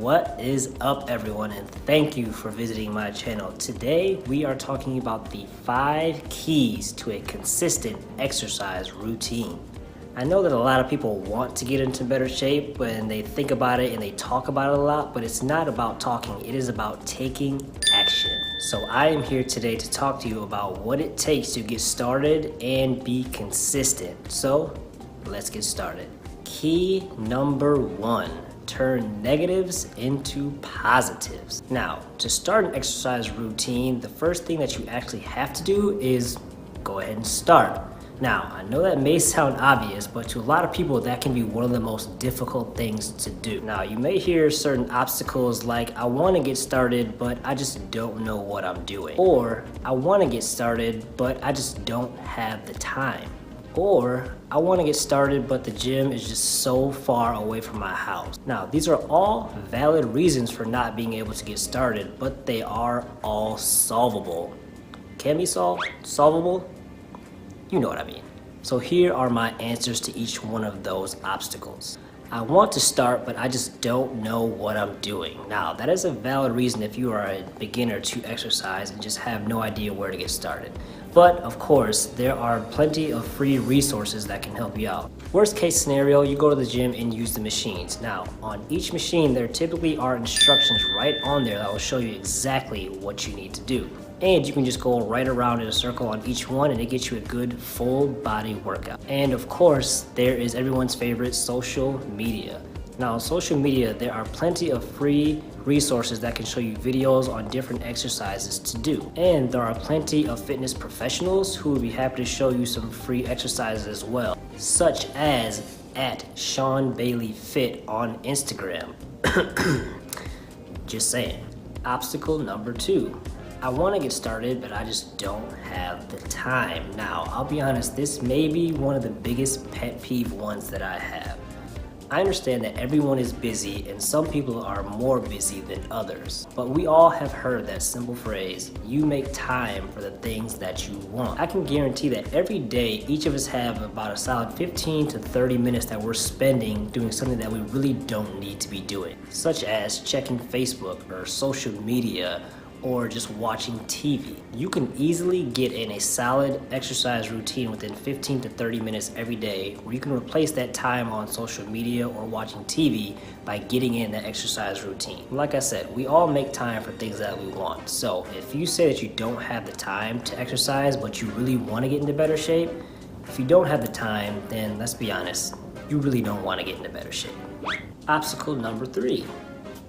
What is up, everyone, and thank you for visiting my channel. Today we are talking about the 5 keys to a consistent exercise routine. I know that a lot of people want to get into better shape and they think about it and they talk about it a lot, but it's not about talking, it is about taking action. So I am here today to talk to you about what it takes to get started and be consistent. So let's get started. Key number 1. Turn negatives into positives. Now, to start an exercise routine, the first thing that you actually have to do is go ahead and start. Now, I know that may sound obvious, but to a lot of people, that can be one of the most difficult things to do. Now, you may hear certain obstacles like, I want to get started, but I just don't know what I'm doing. Or, I want to get started, but I just don't have the time. Or, I want to get started, but the gym is just so far away from my house. Now, these are all valid reasons for not being able to get started, but they are all solvable. Can be solved? Solvable? You know what I mean. So here are my answers to each one of those obstacles. I want to start, but I just don't know what I'm doing. Now, that is a valid reason if you are a beginner to exercise and just have no idea where to get started. But of course, there are plenty of free resources that can help you out. Worst case scenario, you go to the gym and use the machines. Now, on each machine, there typically are instructions right on there that will show you exactly what you need to do. And you can just go right around in a circle on each one and it gets you a good full body workout. And of course, there is everyone's favorite social media. Now, on social media, there are plenty of free resources that can show you videos on different exercises to do. And there are plenty of fitness professionals who will be happy to show you some free exercises as well, such as at Shawn Bailey Fit on Instagram. Just saying. Obstacle number 2. I want to get started, but I just don't have the time. Now, I'll be honest, this may be one of the biggest pet peeve ones that I have. I understand that everyone is busy and some people are more busy than others, but we all have heard that simple phrase, you make time for the things that you want. I can guarantee that every day, each of us have about a solid 15 to 30 minutes that we're spending doing something that we really don't need to be doing, such as checking Facebook or social media, or just watching TV. You can easily get in a solid exercise routine within 15 to 30 minutes every day, where you can replace that time on social media or watching TV by getting in that exercise routine. Like I said, we all make time for things that we want. So if you say that you don't have the time to exercise, but you really want to get into better shape, if you don't have the time, then let's be honest, you really don't want to get into better shape. Obstacle number 3.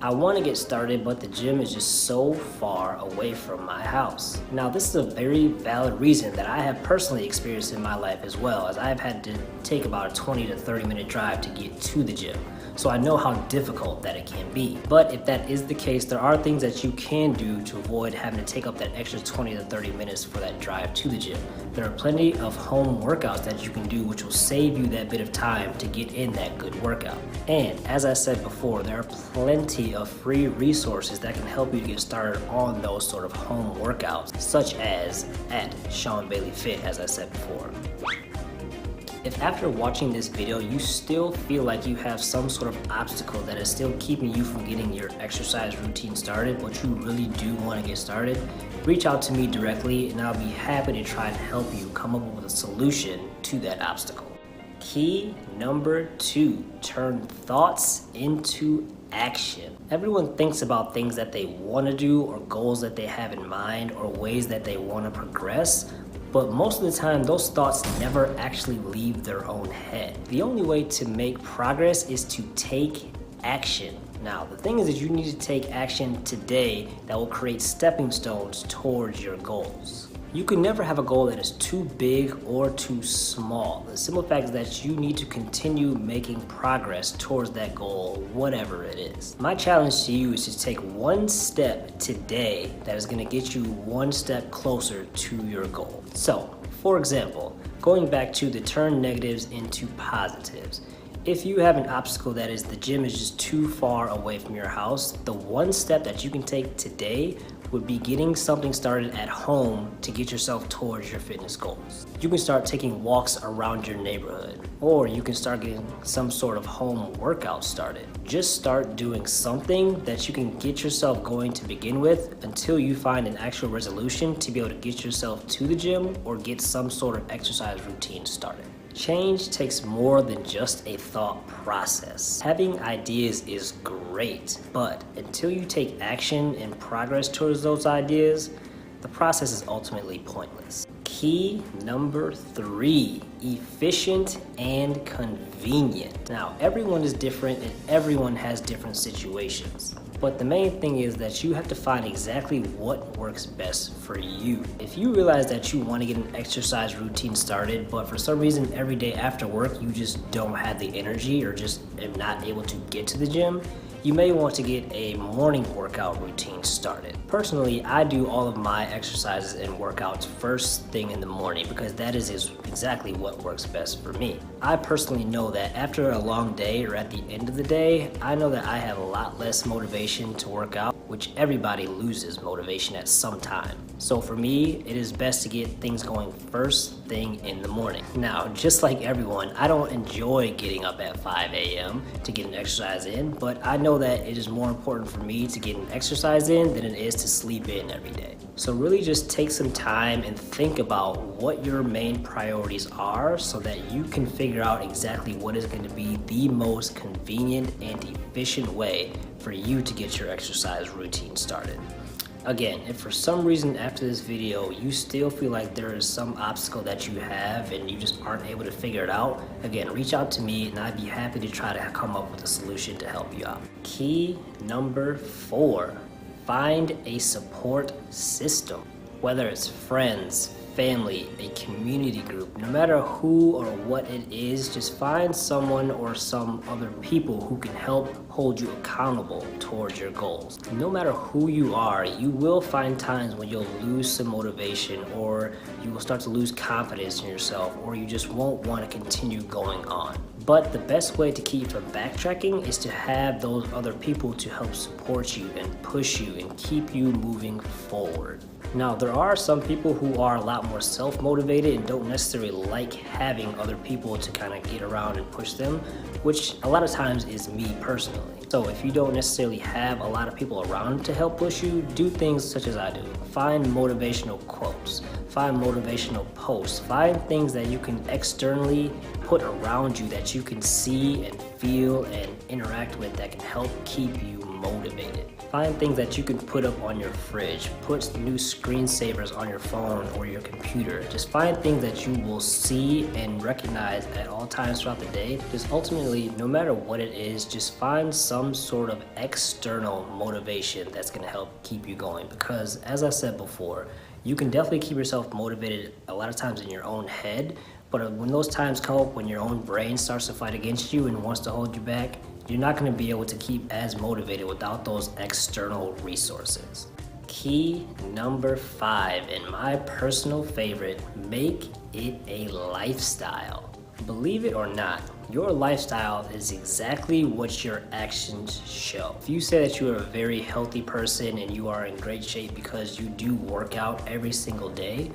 I want to get started, but the gym is just so far away from my house. Now, this is a very valid reason that I have personally experienced in my life as well, as I've had to take about a 20 to 30 minute drive to get to the gym. So I know how difficult that it can be. But if that is the case, there are things that you can do to avoid having to take up that extra 20 to 30 minutes for that drive to the gym. There are plenty of home workouts that you can do which will save you that bit of time to get in that good workout. And as I said before, there are plenty of free resources that can help you to get started on those sort of home workouts, such as at Shawn Bailey Fit, as I said before. If after watching this video, you still feel like you have some sort of obstacle that is still keeping you from getting your exercise routine started, but you really do want to get started, reach out to me directly and I'll be happy to try and help you come up with a solution to that obstacle. Key number 2, turn thoughts into action. Everyone thinks about things that they want to do or goals that they have in mind or ways that they want to progress, but most of the time those thoughts never actually leave their own head. The only way to make progress is to take action. Now, the thing is that you need to take action today that will create stepping stones towards your goals. You can never have a goal that is too big or too small. The simple fact is that you need to continue making progress towards that goal, whatever it is. My challenge to you is to take one step today that is going to get you one step closer to your goal. So, for example, going back to the turn negatives into positives. If you have an obstacle that is the gym is just too far away from your house, the one step that you can take today would be getting something started at home to get yourself towards your fitness goals. You can start taking walks around your neighborhood, or you can start getting some sort of home workout started. Just start doing something that you can get yourself going to begin with until you find an actual resolution to be able to get yourself to the gym or get some sort of exercise routine started. Change takes more than just a thought process. Having ideas is great, but until you take action and progress towards those ideas, the process is ultimately pointless. Key number 3, efficient and convenient. Now, everyone is different and everyone has different situations. But the main thing is that you have to find exactly what works best for you. If you realize that you want to get an exercise routine started, but for some reason every day after work you just don't have the energy or just are not able to get to the gym, you may want to get a morning workout routine started. Personally, I do all of my exercises and workouts first thing in the morning because that is exactly what works best for me. I personally know that after a long day or at the end of the day, I know that I have a lot less motivation to work out, which everybody loses motivation at some time. So for me, it is best to get things going first thing in the morning. Now, just like everyone, I don't enjoy getting up at 5 a.m. to get an exercise in, but I know that it is more important for me to get an exercise in than it is to sleep in every day. So really just take some time and think about what your main priorities are so that you can figure out exactly what is going to be the most convenient and efficient way for you to get your exercise routine started. Again, if for some reason after this video you still feel like there is some obstacle that you have and you just aren't able to figure it out, again, reach out to me and I'd be happy to try to come up with a solution to help you out. Key number 4, find a support system. Whether it's friends, family, a community group, no matter who or what it is, just find someone or some other people who can help hold you accountable towards your goals. No matter who you are, you will find times when you'll lose some motivation or you will start to lose confidence in yourself or you just won't want to continue going on. But the best way to keep from backtracking is to have those other people to help support you and push you and keep you moving forward. Now, there are some people who are a lot more self-motivated and don't necessarily like having other people to kind of get around and push them, which a lot of times is me personally. So if you don't necessarily have a lot of people around to help push you, do things such as I do. Find motivational quotes, find motivational posts, find things that you can externally put around you that you can see and feel and interact with that can help keep you motivated. Find things that you can put up on your fridge, put new screensavers on your phone or your computer. Just find things that you will see and recognize at all times throughout the day. Just ultimately, no matter what it is, just find some sort of external motivation that's gonna help keep you going. Because as I said before, you can definitely keep yourself motivated a lot of times in your own head, but when those times come up when your own brain starts to fight against you and wants to hold you back, you're not going to be able to keep as motivated without those external resources. Key number 5, and my personal favorite, make it a lifestyle. Believe it or not, your lifestyle is exactly what your actions show. If you say that you are a very healthy person and you are in great shape because you do work out every single day,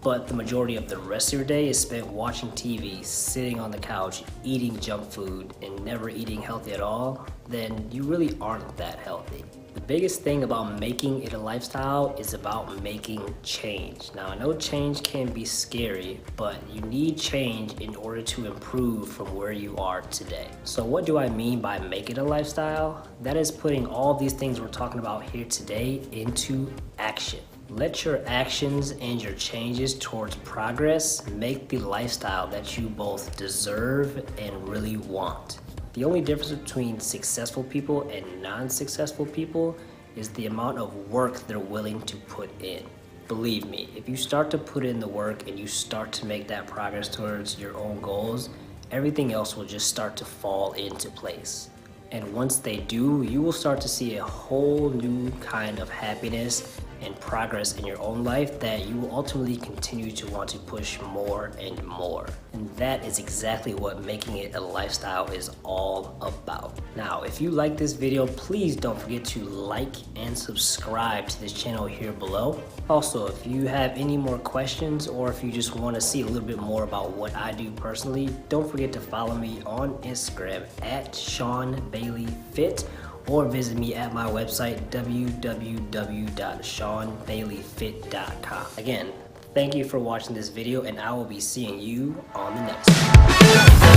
but the majority of the rest of your day is spent watching TV, sitting on the couch, eating junk food, and never eating healthy at all, then you really aren't that healthy. The biggest thing about making it a lifestyle is about making change. Now, I know change can be scary, but you need change in order to improve from where you are today. So what do I mean by make it a lifestyle? That is putting all these things we're talking about here today into action. Let your actions and your changes towards progress make the lifestyle that you both deserve and really want. The only difference between successful people and non-successful people is the amount of work they're willing to put in. Believe me, if you start to put in the work and you start to make that progress towards your own goals, everything else will just start to fall into place. And once they do, you will start to see a whole new kind of happiness and progress in your own life that you will ultimately continue to want to push more and more. And that is exactly what making it a lifestyle is all about. Now, if you like this video, please don't forget to like and subscribe to this channel here below. Also, if you have any more questions or if you just want to see a little bit more about what I do personally, don't forget to follow me on Instagram at Shawn Bailey Fit, or visit me at my website www.shawnbaileyfit.com. Again, thank you for watching this video, and I will be seeing you on the next one.